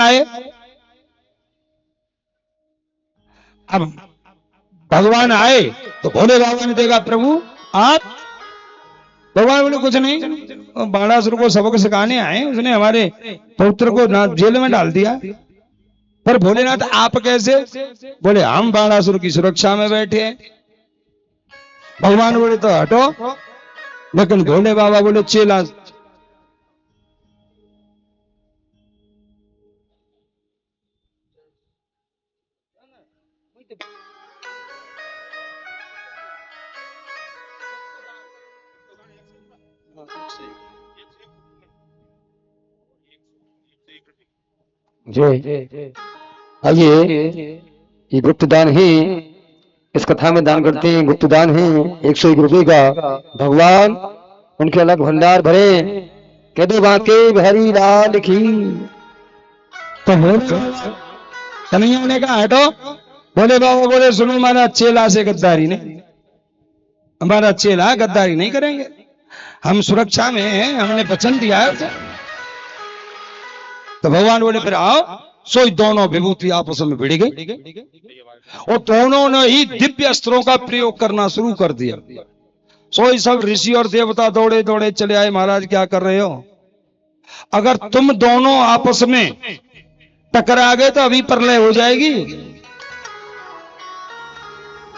आए। अब भगवान आए तो भोले बाबा ने देखा प्रभु आप, भगवान बोले कुछ नहीं, बाणासुर को सबक सिखाने आए, उसने हमारे पौत्र को जेल में डाल दिया। पर भोलेनाथ आप कैसे? बोले हम बाणासुर की सुरक्षा में बैठे हैं। भगवान बोले तो हटो, लेकिन भोले बाबा बोले चेला जी आइए, ये गुप्तदान ही इस कथा में दान करते हैं। गुप्तदान है 101 रुपये का। भगवान उनके अलग भंडार भरे, कह दो बाके बिहारी लाल की। तो कन्हैया ने कहा हटो। भोले बाबा बोले सुनो, हमारा चेला से गद्दारी नहीं, हमारा चेला गद्दारी नहीं करेंगे, हम सुरक्षा में हैं, हमने वचन दिया है उसे। तो भगवान बोले फिर आओ। सोई दोनों विभूति आपस में भिड़ गई और दोनों ने ही दिव्य अस्त्रों का प्रयोग करना शुरू कर दिया। सोई सब ऋषि और देवता दौड़े दौड़े चले आए, महाराज क्या कर रहे हो? अगर तुम दोनों आपस में टकरा गए तो अभी प्रलय हो जाएगी।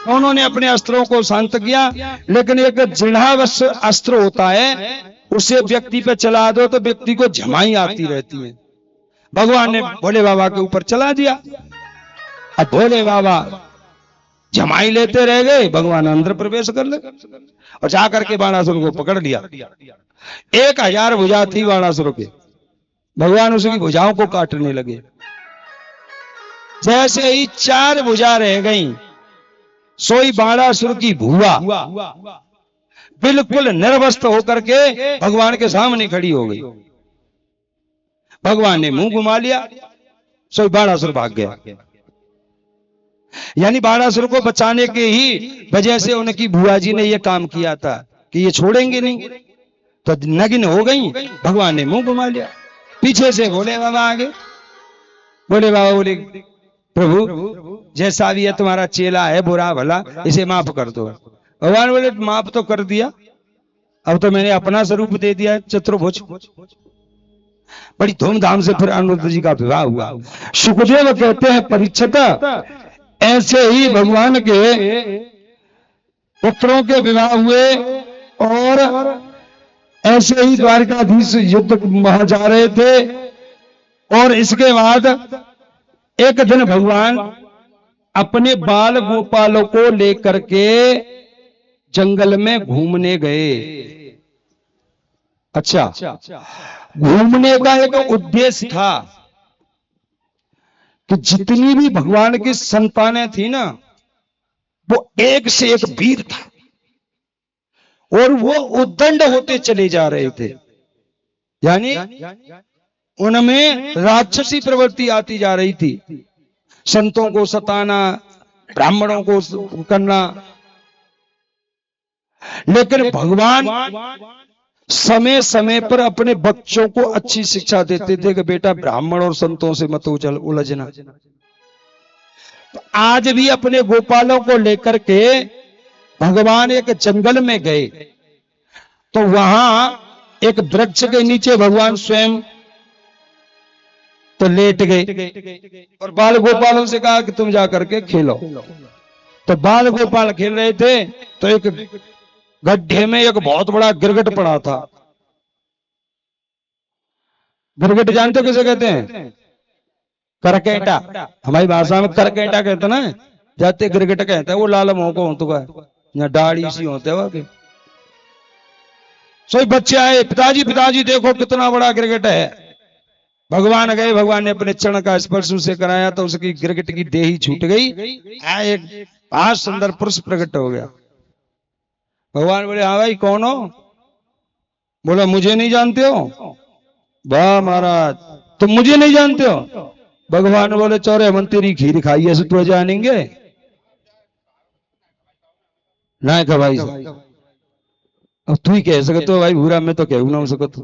उन्होंने अपने अस्त्रों को शांत किया, लेकिन एक जिढ़ावश अस्त्र होता है, उसे व्यक्ति पे चला दो तो व्यक्ति को झमाई आती रहती है। भगवान ने भोले बाबा के ऊपर चला दिया। अब भोले बाबा झमाई लेते रह गए, भगवान अंदर प्रवेश कर ले और जाकर के बाणासुर को पकड़ लिया। 1000 भुजा थी बाणासुर के, भगवान उसकी भुजाओं को काटने लगे। जैसे ही 4 भुजा रह गई, सोई बाणासुर की भुआ बिल्कुल निर्वस्त्र होकर के भगवान के सामने खड़ी हो गई। भगवान ने मुंह घुमा लिया, सोई बाणासुर भाग गया। यानी बाणासुर को बचाने के ही वजह से उनकी भुआ जी ने यह काम किया था कि ये छोड़ेंगे नहीं, तो नगिन हो गई। भगवान ने मुंह घुमा लिया। पीछे से भोले बाबा आ गए। भोले बाबा बोले प्रभु जैसा भी है तुम्हारा चेला है, बुरा भला, इसे माफ कर दो। भगवान बोले माफ तो कर दिया, अब तो मैंने अपना स्वरूप दे दिया चतुर्भुज। बड़ी धूमधाम से फिर अनिरुद्ध जी का विवाह हुआ। सुखदेव कहते हैं परीक्षित, ऐसे ही भगवान के पुत्रों के विवाह हुए और ऐसे ही द्वारकाधीश युद्ध वहां जा रहे थे। और इसके बाद एक दिन भगवान अपने बाल गोपालों को लेकर के जंगल में घूमने गए। अच्छा, घूमने का एक उद्देश्य था कि जितनी भी भगवान की संतानें थी ना, वो एक से एक वीर था और वो उद्दंड होते चले जा रहे थे। यानी उनमें राक्षसी प्रवृत्ति आती जा रही थी, संतों को सताना, ब्राह्मणों को करना। लेकिन भगवान समय समय पर अपने बच्चों को अच्छी शिक्षा देते थे कि बेटा ब्राह्मण और संतों से मत उलझना। तो आज भी अपने गोपालों को लेकर के भगवान एक जंगल में गए, तो वहां एक वृक्ष के नीचे भगवान स्वयं तो लेट गए और बाल गोपालों से कहा कि तुम जाकर के खेलो। तो बाल गोपाल खेल रहे थे, तो एक गड्ढे में एक बहुत बड़ा गिरगिट पड़ा था। गिरगिट जानते हो किसे कहते हैं? करकेटा। हमारी भाषा में करकेटा कहते ना, जाते गिरगिट कहते हैं। वो लाल मोह को होता है, दाढ़ी सी होते है वहां। सो बच्चे आए, पिताजी पिताजी देखो कितना बड़ा गिरगिट है। भगवान गए, भगवान ने अपने चरण का स्पर्श उसे कराया तो उसकी गिरगिट की देही छूट गई। एक बहुत सुंदर पुरुष प्रकट हो गया। भगवान बोले हाँ भाई कौन हो? बोला मुझे नहीं जानते हो? वाह महाराज तुम मुझे नहीं जानते हो? भगवान बोले चौरे मन तेरी खीर खाई है तो जानेंगे ना। भाई अब तू ही कह सकते हो भाई, बुरा मैं तो कहूँ ना सकता।